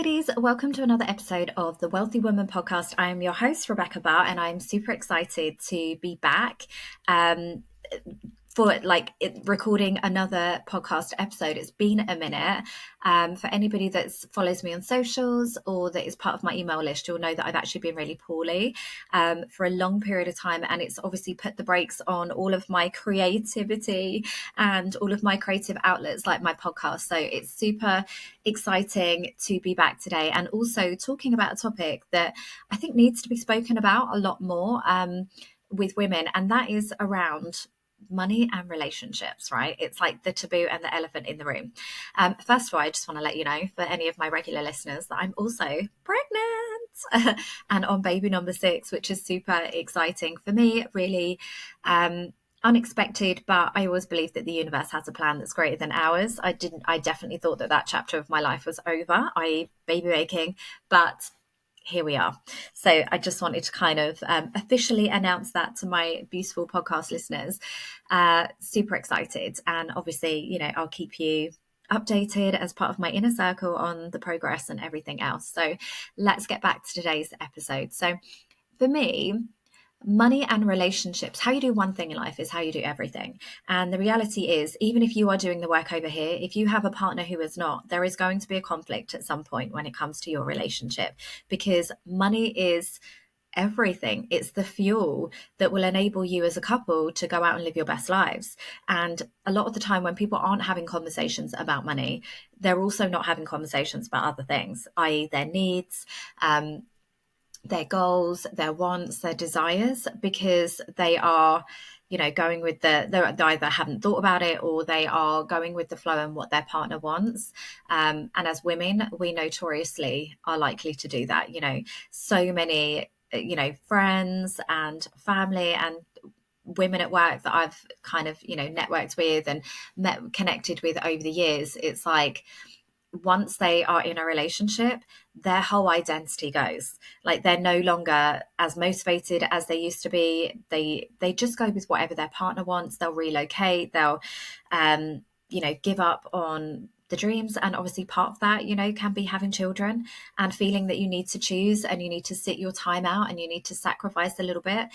ladies, welcome to another episode of the Wealthy Woman podcast. I am your host, Rebecca Barr, and I'm super excited to be back for recording another podcast episode. It's been a minute. For anybody that follows me on socials or that is part of my email list, you'll know that I've actually been really poorly for a long period of time, and it's obviously put the brakes on all of my creativity and all of my creative outlets like my podcast. So it's super exciting to be back today and also talking about a topic that I think needs to be spoken about a lot more with women, and that is around money and relationships, right? It's like the taboo and the elephant in the room. First of all, I just want to let you know, for any of my regular listeners, that I'm also pregnant and on baby number 6, which is super exciting for me, really unexpected, but I always believe that the universe has a plan that's greater than ours. I definitely thought that chapter of my life was over, i.e. baby making, but here we are. So I just wanted to kind of officially announce that to my beautiful podcast listeners. Super excited. And obviously, I'll keep you updated as part of my inner circle on the progress and everything else. So let's get back to today's episode. So for me, money and relationships, how you do one thing in life is how you do everything. And the reality is, even if you are doing the work over here, if you have a partner who is not, there is going to be a conflict at some point when it comes to your relationship, because money is everything. It's the fuel that will enable you as a couple to go out and live your best lives. And a lot of the time when people aren't having conversations about money, they're also not having conversations about other things, i.e. their needs, their goals, their wants, their desires, because they are, going with they either haven't thought about it or they are going with the flow and what their partner wants. And as women, we notoriously are likely to do that. So many, friends and family and women at work that I've kind of, networked with and connected with over the years, it's like, once they are in a relationship, their whole identity goes. Like, they're no longer as motivated as they used to be. They just go with whatever their partner wants. They'll relocate. They'll, give up on the dreams. And obviously part of that, can be having children and feeling that you need to choose and you need to sit your time out and you need to sacrifice a little bit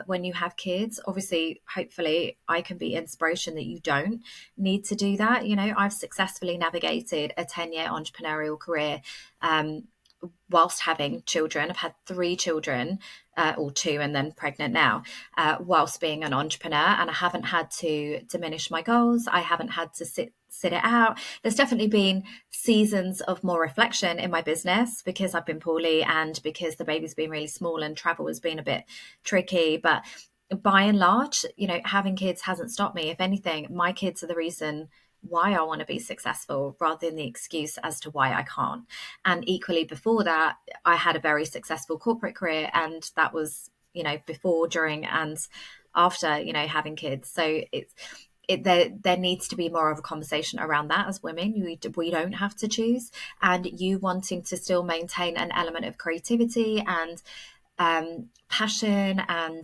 when you have kids. Obviously, hopefully I can be inspiration that you don't need to do that. I've successfully navigated a 10-year entrepreneurial career whilst having children. I've had 3 children, or 2 and then pregnant now, whilst being an entrepreneur, and I haven't had to diminish my goals. I haven't had to sit it out. There's definitely been seasons of more reflection in my business because I've been poorly and because the baby's been really small and travel has been a bit tricky. But by and large, having kids hasn't stopped me. If anything, my kids are the reason why I want to be successful rather than the excuse as to why I can't. And equally before that, I had a very successful corporate career, and that was, before, during and after, having kids. So there needs to be more of a conversation around that as women. We don't have to choose, and you wanting to still maintain an element of creativity and passion and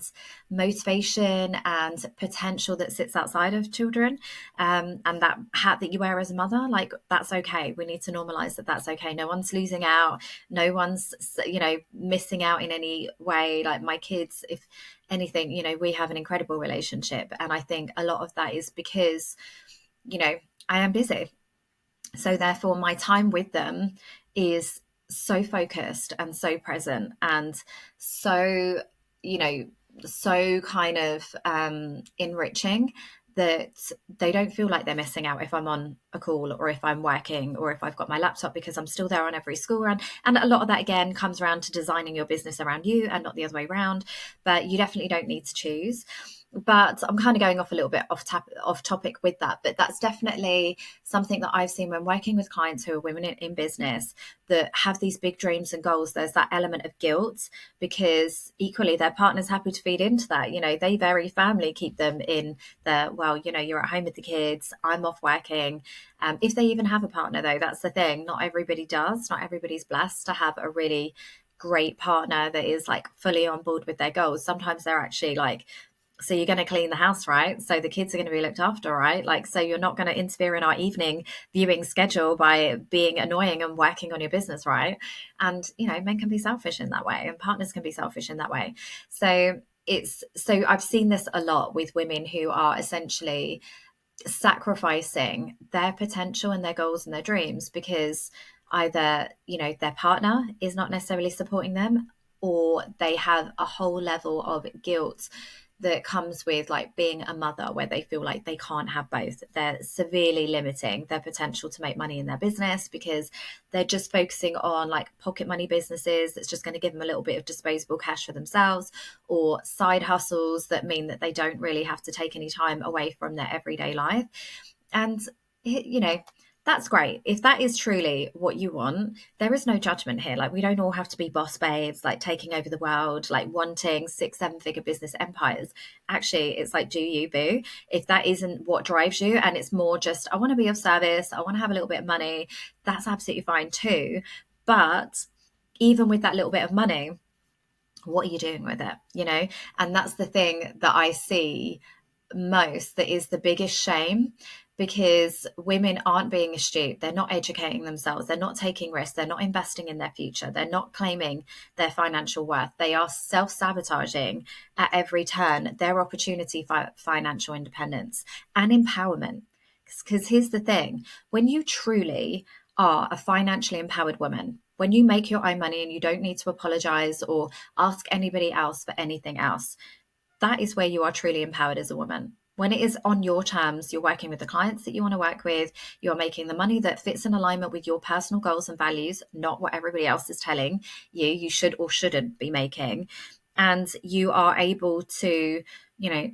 motivation and potential that sits outside of children, and that hat that you wear as a mother, like, that's okay. We need to normalize that that's okay. No one's losing out. No one's, missing out in any way. Like, my kids, if anything, we have an incredible relationship. And I think a lot of that is because, I am busy. So therefore my time with them is so focused and so present and so, so kind of enriching that they don't feel like they're missing out if I'm on a call or if I'm working or if I've got my laptop, because I'm still there on every school run. And a lot of that, again, comes around to designing your business around you and not the other way around. But you definitely don't need to choose. But I'm kind of going off a little bit off topic with that. But that's definitely something that I've seen when working with clients who are women in business that have these big dreams and goals. There's that element of guilt because equally their partner's happy to feed into that. They very firmly keep them in the, well, you're at home with the kids, I'm off working. If they even have a partner, though, that's the thing. Not everybody does. Not everybody's blessed to have a really great partner that is like fully on board with their goals. Sometimes they're actually like So you're going to clean the house, right? So the kids are going to be looked after, right? Like, so you're not going to interfere in our evening viewing schedule by being annoying and working on your business, right? And, men can be selfish in that way and partners can be selfish in that way. So I've seen this a lot with women who are essentially sacrificing their potential and their goals and their dreams because either their partner is not necessarily supporting them, or they have a whole level of guilt that comes with like being a mother, where they feel like they can't have both. They're severely limiting their potential to make money in their business because they're just focusing on like pocket money businesses that's just going to give them a little bit of disposable cash for themselves, or side hustles that mean that they don't really have to take any time away from their everyday life. And that's great. If that is truly what you want, there is no judgment here. Like, we don't all have to be boss babes, like taking over the world, like wanting 6-7 figure business empires. Actually, it's like, do you, boo? If that isn't what drives you, and it's more just, I want to be of service, I want to have a little bit of money, that's absolutely fine too. But even with that little bit of money, what are you doing with it? And that's the thing that I see most, that is the biggest shame, because women aren't being astute. They're not educating themselves. They're not taking risks. They're not investing in their future. They're not claiming their financial worth. They are self-sabotaging at every turn their opportunity for financial independence and empowerment. Because here's the thing, when you truly are a financially empowered woman, when you make your own money and you don't need to apologize or ask anybody else for anything else, that is where you are truly empowered as a woman. When it is on your terms, you're working with the clients that you want to work with, you're making the money that fits in alignment with your personal goals and values, not what everybody else is telling you should or shouldn't be making. And you are able to,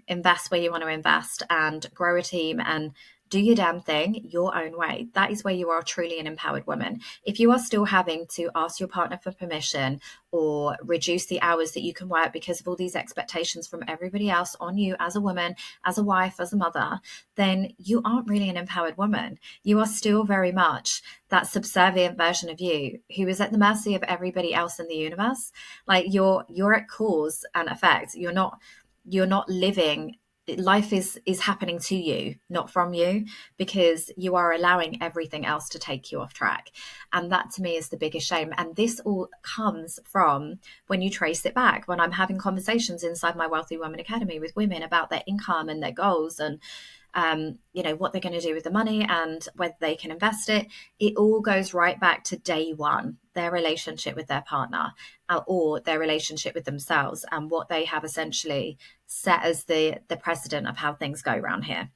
invest where you want to invest and grow a team and do your damn thing your own way. That is where you are truly an empowered woman. If you are still having to ask your partner for permission or reduce the hours that you can work because of all these expectations from everybody else on you as a woman, as a wife, as a mother, then you aren't really an empowered woman. You are still very much that subservient version of you who is at the mercy of everybody else in the universe. Like, you're at cause and effect. You're not living. Life is happening to you, not from you, because you are allowing everything else to take you off track. And that to me is the biggest shame. And this all comes from, when you trace it back, when I'm having conversations inside my Wealthy Woman Academy with women about their income and their goals and what they're going to do with the money and whether they can invest it. It all goes right back to day one, their relationship with their partner or their relationship with themselves, and what they have essentially set as the precedent of how things go around here.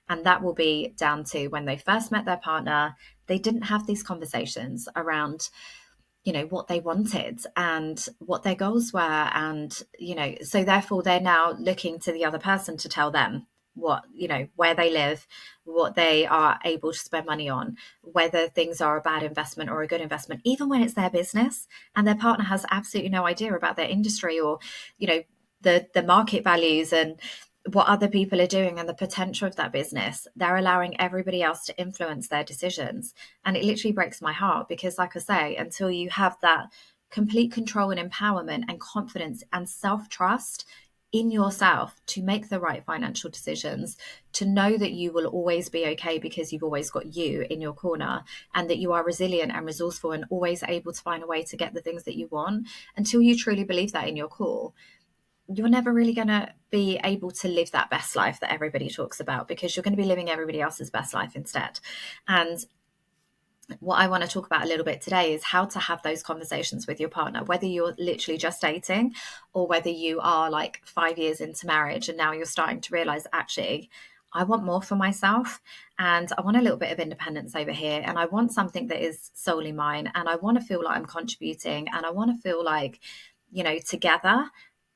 And that will be down to when they first met their partner, they didn't have these conversations around what they wanted and what their goals were. And, so therefore they're now looking to the other person to tell them where they live, what they are able to spend money on, whether things are a bad investment or a good investment, even when it's their business and their partner has absolutely no idea about their industry or, the market values and what other people are doing and the potential of that business. They're allowing everybody else to influence their decisions. And it literally breaks my heart because, like I say, until you have that complete control and empowerment and confidence and self-trust in yourself to make the right financial decisions, to know that you will always be okay because you've always got you in your corner, and that you are resilient and resourceful and always able to find a way to get the things that you want, until you truly believe that in your core, you're never really going to be able to live that best life that everybody talks about, because you're going to be living everybody else's best life instead. And what I want to talk about a little bit today is how to have those conversations with your partner, whether you're literally just dating or whether you are like 5 years into marriage and now you're starting to realize, actually, I want more for myself and I want a little bit of independence over here, and I want something that is solely mine, and I want to feel like I'm contributing, and I want to feel like, together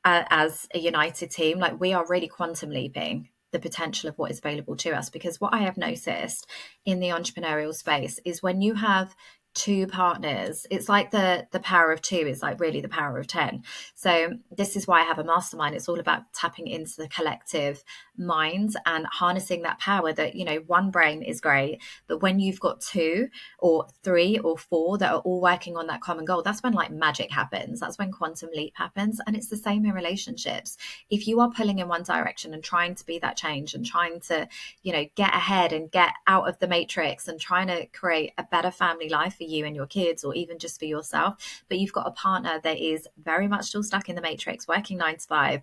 as a united team, like we are really quantum leaping the potential of what is available to us. Because what I have noticed in the entrepreneurial space is when you have two partners, it's like the power of two is like really the power of 10. So this is why I have a mastermind. It's all about tapping into the collective mind and harnessing that power that, you know, one brain is great, but when you've got two or three or four that are all working on that common goal, that's when like magic happens. That's when quantum leap happens. And it's the same in relationships. If you are pulling in one direction and trying to be that change and trying to, you know, get ahead and get out of the matrix and trying to create a better family life for you and your kids, or even just for yourself, but you've got a partner that is very much still stuck in the matrix, working 9 to 5,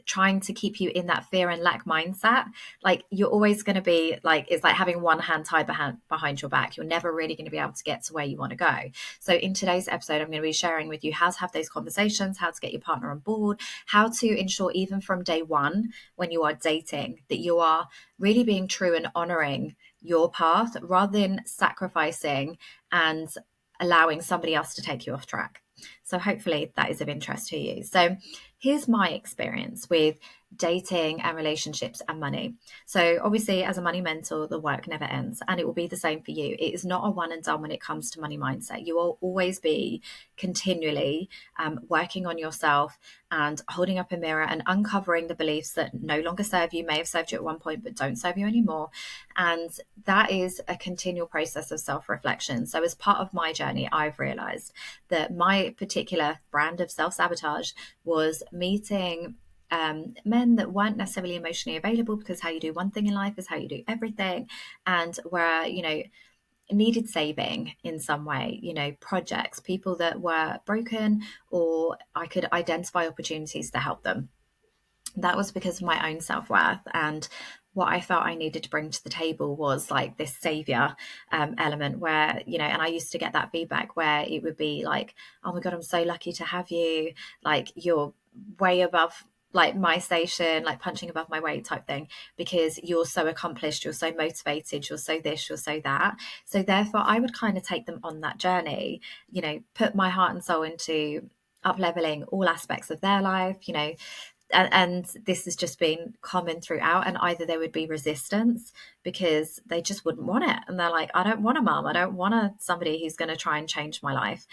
trying to keep you in that fear and lack mindset, like you're always going to be like, it's like having one hand tied behind your back. You're never really going to be able to get to where you want to go. So in today's episode, I'm going to be sharing with you how to have those conversations, how to get your partner on board, how to ensure even from day one when you are dating that you are really being true and honoring your path rather than sacrificing and allowing somebody else to take you off track. So hopefully that is of interest to you. So here's my experience with dating and relationships and money. So obviously, as a money mentor, the work never ends, and it will be the same for you. It is not a one and done when it comes to money mindset. You will always be continually working on yourself and holding up a mirror and uncovering the beliefs that no longer serve you, may have served you at one point, but don't serve you anymore. And that is a continual process of self-reflection. So as part of my journey, I've realized that my particular brand of self-sabotage was meeting men that weren't necessarily emotionally available, because how you do one thing in life is how you do everything, and where, you know, needed saving in some way, you know, projects, people that were broken, or I could identify opportunities to help them. That was because of my own self-worth, and what I felt I needed to bring to the table was like this savior element where, you know, and I used to get that feedback where it would be like, oh my God, I'm so lucky to have you. Like you're way above like my station, like punching above my weight type thing, because you're so accomplished, you're so motivated, you're so this, you're so that. So therefore I would kind of take them on that journey, you know, put my heart and soul into up leveling all aspects of their life, you know, and this has just been common throughout. And either there would be resistance because they just wouldn't want it, and they're like, I don't want a mum, I don't want somebody who's going to try and change my life,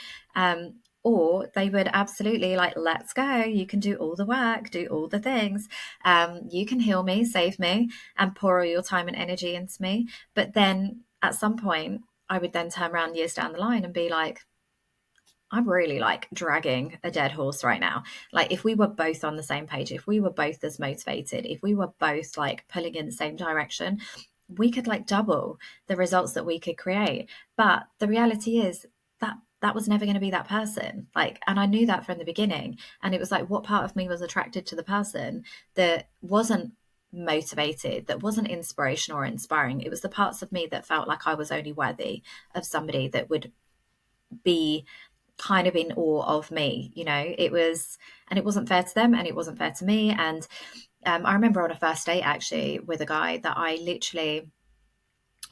or they would absolutely like, let's go, you can do all the work, do all the things, you can heal me, save me, and pour all your time and energy into me. But then at some point I would then turn around years down the line and be like, I'm really like dragging a dead horse right now. Like if we were both on the same page, if we were both as motivated, if we were both like pulling in the same direction, we could like double the results that we could create. But the reality is that that was never going to be that person. Like, and I knew that from the beginning. And it was like, what part of me was attracted to the person that wasn't motivated, that wasn't inspirational or inspiring? It was the parts of me that felt like I was only worthy of somebody that would be kind of in awe of me. You know, it was, and it wasn't fair to them and it wasn't fair to me. And I remember on a first date actually with a guy that I literally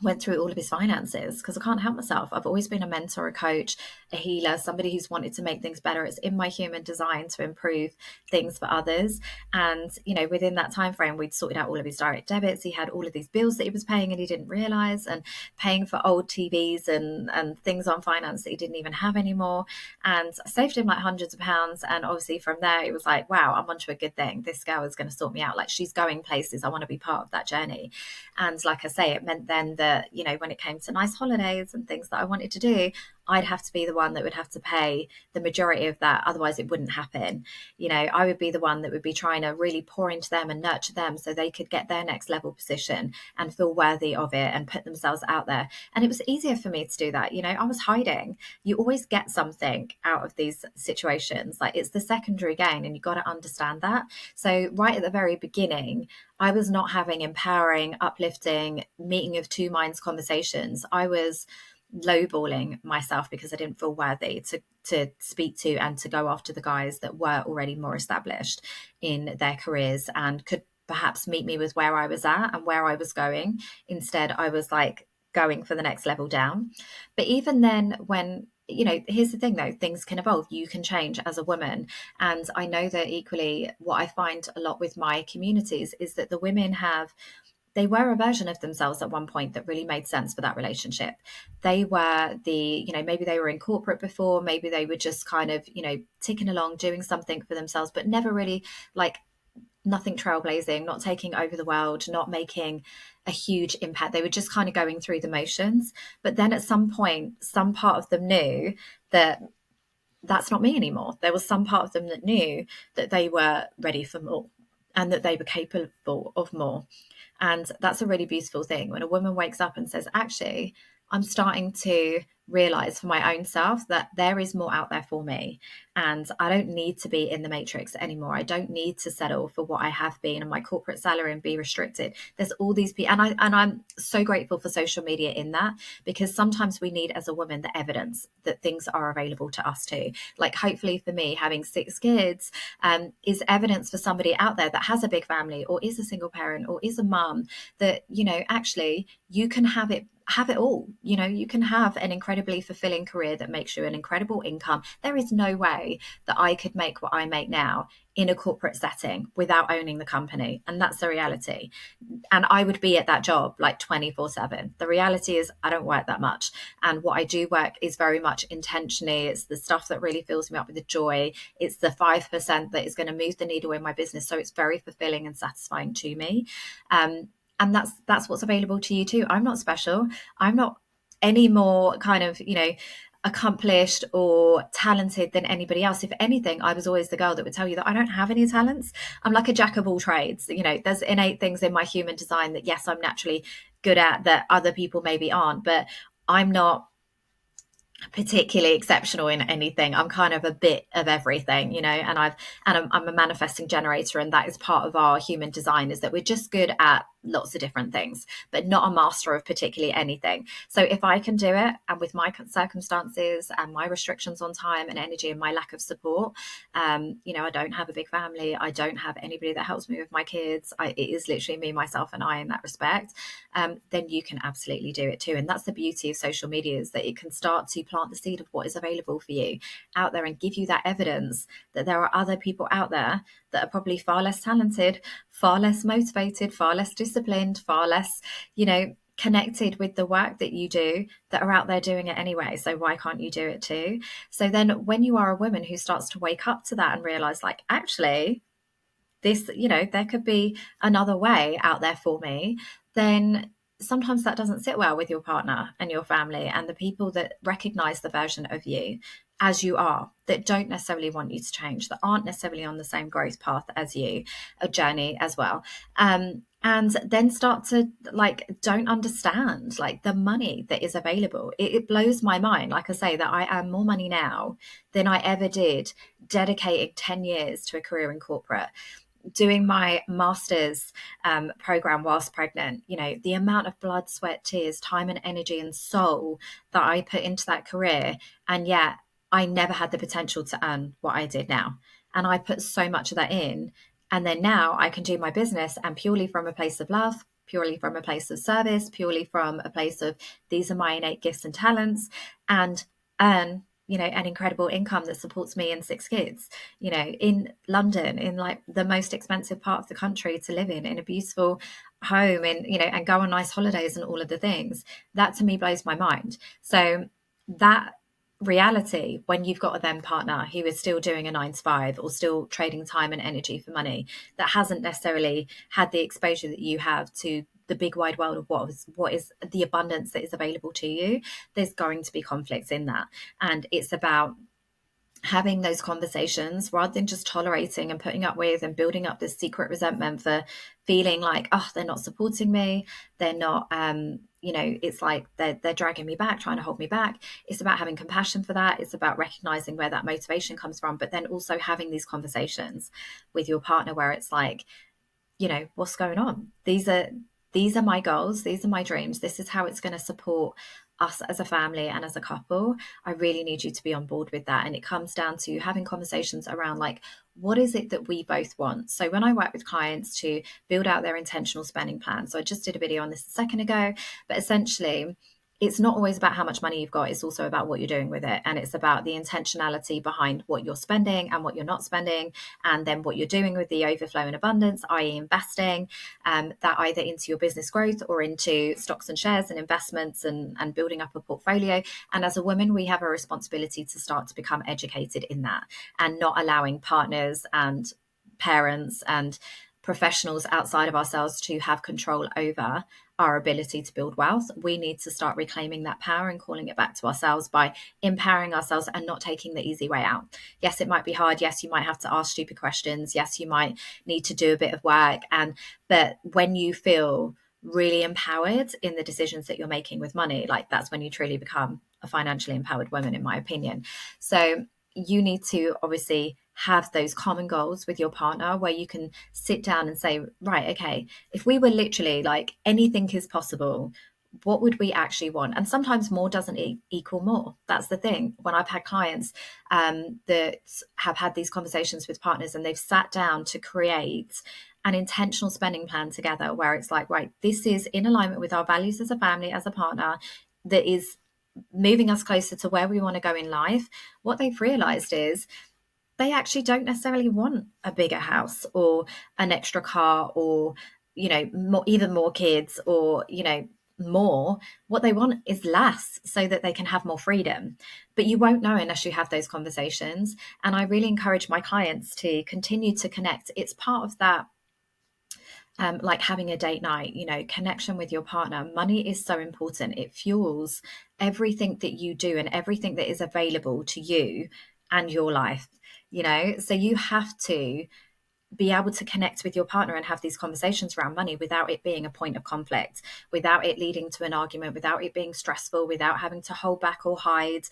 went through all of his finances because I can't help myself. I've always been a mentor, a coach, a healer, somebody who's wanted to make things better. It's in my human design to improve things for others. And, you know, within that time frame, we'd sorted out all of his direct debits. He had all of these bills that he was paying and he didn't realize, and paying for old TVs and things on finance that he didn't even have anymore. And I saved him like hundreds of pounds. And obviously from there, it was like, wow, I'm onto a good thing. This girl is going to sort me out. Like she's going places. I want to be part of that journey. And like I say, it meant then that, you know, when it came to nice holidays and things that I wanted to do, I'd have to be the one that would have to pay the majority of that. Otherwise it wouldn't happen. You know, I would be the one that would be trying to really pour into them and nurture them so they could get their next level position and feel worthy of it and put themselves out there. And it was easier for me to do that. You know, I was hiding. You always get something out of these situations. Like it's the secondary gain, and you got to understand that. So right at the very beginning, I was not having empowering, uplifting, meeting of two minds conversations. I was lowballing myself because I didn't feel worthy to speak to and to go after the guys that were already more established in their careers and could perhaps meet me with where I was at and where I was going. Instead, I was like going for the next level down. But even then, when, you know, here's the thing though, things can evolve, you can change as a woman. And I know that equally what I find a lot with my communities is that the women have they were a version of themselves at one point that really made sense for that relationship. They were maybe they were in corporate before, maybe they were just kind of, ticking along, doing something for themselves, but never really like nothing trailblazing, not taking over the world, not making a huge impact. They were just kind of going through the motions. But then at some point, some part of them knew that that's not me anymore. There was some part of them that knew that they were ready for more and that they were capable of more. And that's a really beautiful thing when a woman wakes up and says, actually, I'm starting to realize for my own self that there is more out there for me. And I don't need to be in the matrix anymore. I don't need to settle for what I have been and my corporate salary and be restricted. There's all these people, and I'm so grateful for social media in that, because sometimes we need, as a woman, the evidence that things are available to us too. Like, hopefully for me, having 6 kids is evidence for somebody out there that has a big family or is a single parent or is a mum, that, actually you can have it all. You can have an incredibly fulfilling career that makes you an incredible income. There is no way that I could make what I make now in a corporate setting without owning the company. And that's the reality. And I would be at that job like 24/7. The reality is I don't work that much. And what I do work is very much intentionally. It's the stuff that really fills me up with the joy. It's the 5% that is going to move the needle in my business. So it's very fulfilling and satisfying to me. And that's what's available to you too. I'm not special. I'm not any more kind of, accomplished or talented than anybody else. If anything, I was always the girl that would tell you that I don't have any talents. I'm like a jack of all trades. There's innate things in my human design that, yes, I'm naturally good at that other people maybe aren't, but I'm not particularly exceptional in anything. I'm kind of a bit of everything, and I'm a manifesting generator, and that is part of our human design, is that we're just good at lots of different things, but not a master of particularly anything. So if I can do it, and with my circumstances and my restrictions on time and energy and my lack of support, I don't have a big family. I don't have anybody that helps me with my kids. It is literally me, myself, and I in that respect. Then you can absolutely do it too. And that's the beauty of social media, is that it can start to plant the seed of what is available for you out there and give you that evidence that there are other people out there that are probably far less talented, far less motivated, far less disciplined, far less, connected with the work that you do, that are out there doing it anyway. So why can't you do it too? So then when you are a woman who starts to wake up to that and realize, like, actually, this, there could be another way out there for me, then sometimes that doesn't sit well with your partner and your family and the people that recognize the version of you as you are, that don't necessarily want you to change, that aren't necessarily on the same growth path as you, a journey as well. And then start to don't understand the money that is available. It blows my mind, like I say, that I earn more money now than I ever did dedicating 10 years to a career in corporate, doing my master's program whilst pregnant. The amount of blood, sweat, tears, time and energy and soul that I put into that career, and yet I never had the potential to earn what I did now. And I put so much of that in, and then now I can do my business, and purely from a place of love, purely from a place of service, purely from a place of these are my innate gifts and talents, and earn an incredible income that supports me and 6 kids, in London, in the most expensive part of the country to live in a beautiful home, and go on nice holidays and all of the things. That to me blows my mind. So that reality, when you've got a then partner who is still doing a 9 to 5 or still trading time and energy for money, that hasn't necessarily had the exposure that you have to the big wide world of what is the abundance that is available to you, there's going to be conflicts in that. And it's about having those conversations rather than just tolerating and putting up with and building up this secret resentment for feeling like, oh, they're not supporting me, they're not it's like they're dragging me back, trying to hold me back. It's about having compassion for that. It's about recognizing where that motivation comes from, but then also having these conversations with your partner where it's like, what's going on? These are my goals. These are my dreams. This is how it's going to support us as a family and as a couple. I really need you to be on board with that. And it comes down to having conversations around what is it that we both want? So when I work with clients to build out their intentional spending plan, so I just did a video on this a second ago, but essentially it's not always about how much money you've got. It's also about what you're doing with it. And it's about the intentionality behind what you're spending and what you're not spending. And then what you're doing with the overflow and abundance, i.e. investing that either into your business growth or into stocks and shares and investments and building up a portfolio. And as a woman, we have a responsibility to start to become educated in that and not allowing partners and parents and professionals outside of ourselves to have control over our ability to build wealth. We need to start reclaiming that power and calling it back to ourselves by empowering ourselves and not taking the easy way out. Yes, it might be hard. Yes, you might have to ask stupid questions. Yes, you might need to do a bit of work. But when you feel really empowered in the decisions that you're making with money, like that's when you truly become a financially empowered woman, in my opinion. So you need to obviously have those common goals with your partner where you can sit down and say, right, okay, if we were literally like anything is possible, what would we actually want? And sometimes more doesn't equal more. That's the thing. When I've had clients that have had these conversations with partners and they've sat down to create an intentional spending plan together where it's like, right, this is in alignment with our values as a family, as a partner, that is moving us closer to where we want to go in life. What they've realized is they actually don't necessarily want a bigger house or an extra car or, even more kids or, more. What they want is less so that they can have more freedom. But you won't know unless you have those conversations. And I really encourage my clients to continue to connect. It's part of that. Like having a date night, connection with your partner. Money is so important. It fuels everything that you do and everything that is available to you and your life, so you have to be able to connect with your partner and have these conversations around money without it being a point of conflict, without it leading to an argument, without it being stressful, without having to hold back or hide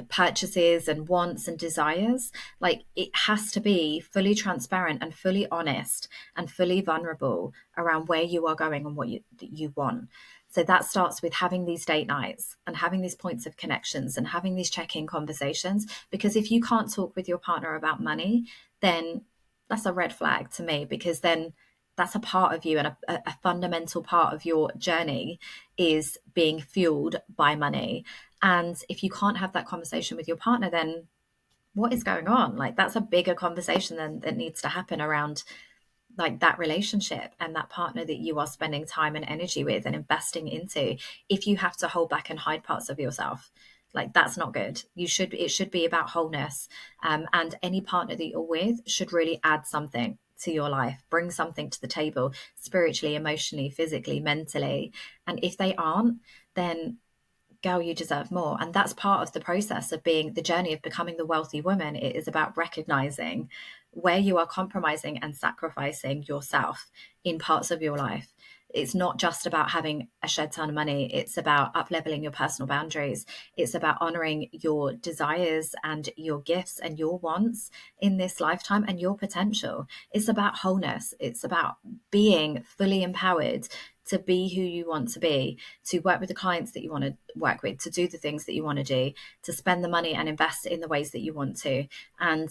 purchases and wants and desires. Like, it has to be fully transparent and fully honest and fully vulnerable around where you are going and what you want. So that starts with having these date nights and having these points of connections and having these check-in conversations. Because if you can't talk with your partner about money, then that's a red flag to me, because then that's a part of you, and a fundamental part of your journey is being fueled by money. And if you can't have that conversation with your partner, then what is going on? Like, that's a bigger conversation that needs to happen around like that relationship and that partner that you are spending time and energy with and investing into. If you have to hold back and hide parts of yourself, like, that's not good. It should be about wholeness. And any partner that you're with should really add something to your life, bring something to the table, spiritually, emotionally, physically, mentally. And if they aren't, then girl, you deserve more. And that's part of the process of being the journey of becoming the wealthy woman. It is about recognizing where you are compromising and sacrificing yourself in parts of your life. It's not just about having a shed ton of money. It's about up-leveling your personal boundaries. It's about honoring your desires and your gifts and your wants in this lifetime and your potential. It's about wholeness. It's about being fully empowered to be who you want to be, to work with the clients that you want to work with, to do the things that you want to do, to spend the money and invest in the ways that you want to. And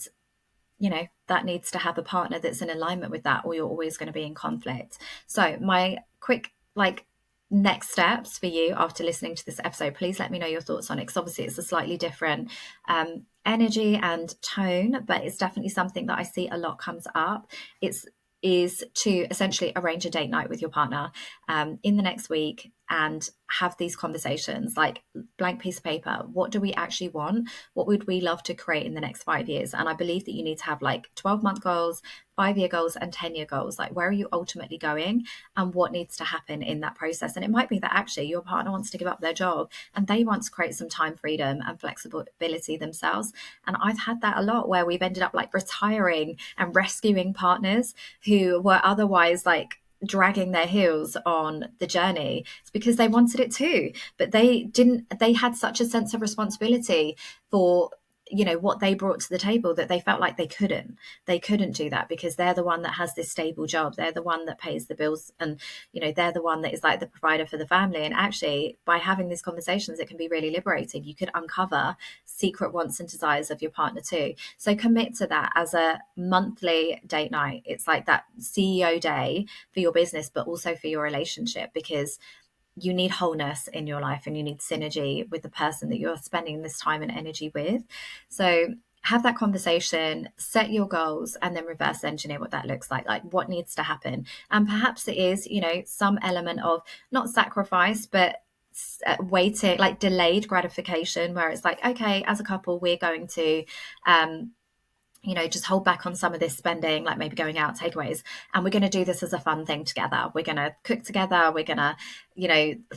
that needs to have a partner that's in alignment with that, or you're always going to be in conflict. So my quick next steps for you after listening to this episode, please let me know your thoughts on it, because obviously it's a slightly different energy and tone, but it's definitely something that I see a lot comes up. Is to essentially arrange a date night with your partner in the next week and have these conversations, like blank piece of paper. What do we actually want? What would we love to create in the next 5 years? And I believe that you need to have like 12-month goals, 5-year goals, and 10-year goals. Like, where are you ultimately going and what needs to happen in that process? And it might be that actually your partner wants to give up their job and they want to create some time freedom and flexibility themselves. And I've had that a lot, where we've ended up like retiring and rescuing partners who were otherwise like dragging their heels on the journey. It's because they wanted it too, but they had such a sense of responsibility for what they brought to the table that they felt like they couldn't do that, because they're the one that has this stable job, they're the one that pays the bills, and they're the one that is like the provider for the family. And actually, by having these conversations, it can be really liberating. You could uncover secret wants and desires of your partner too. So commit to that as a monthly date night. It's like that CEO day for your business, but also for your relationship, because you need wholeness in your life, and you need synergy with the person that you're spending this time and energy with. So have that conversation, set your goals, and then reverse engineer what that looks like what needs to happen. And perhaps it is, some element of not sacrifice, but waiting, like delayed gratification, where it's like, okay, as a couple, we're going to just hold back on some of this spending, like maybe going out, takeaways, and we're going to do this as a fun thing together. We're going to cook together. We're going to,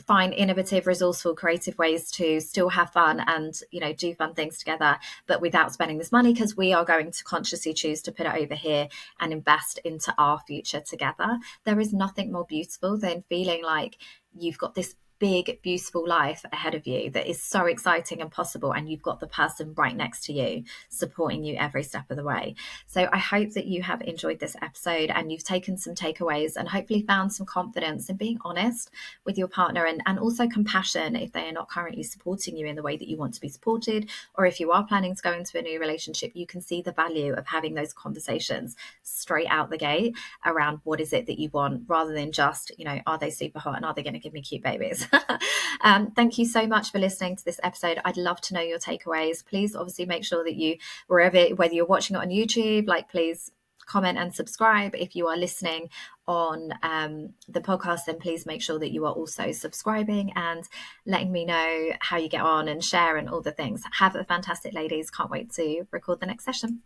find innovative, resourceful, creative ways to still have fun and, do fun things together, but without spending this money, because we are going to consciously choose to put it over here and invest into our future together. There is nothing more beautiful than feeling like you've got this big, beautiful life ahead of you that is so exciting and possible, and you've got the person right next to you supporting you every step of the way. So I hope that you have enjoyed this episode and you've taken some takeaways and hopefully found some confidence in being honest with your partner, and also compassion if they are not currently supporting you in the way that you want to be supported, or if you are planning to go into a new relationship, you can see the value of having those conversations straight out the gate around what is it that you want, rather than just, are they super hot and are they going to give me cute babies? Thank you so much for listening to this episode. I'd love to know your takeaways. Please obviously make sure that you, whether you're watching it on YouTube, please comment and subscribe. If you are listening on the podcast, then please make sure that you are also subscribing and letting me know how you get on, and share and all the things. Have a fantastic, ladies. Can't wait to record the next session.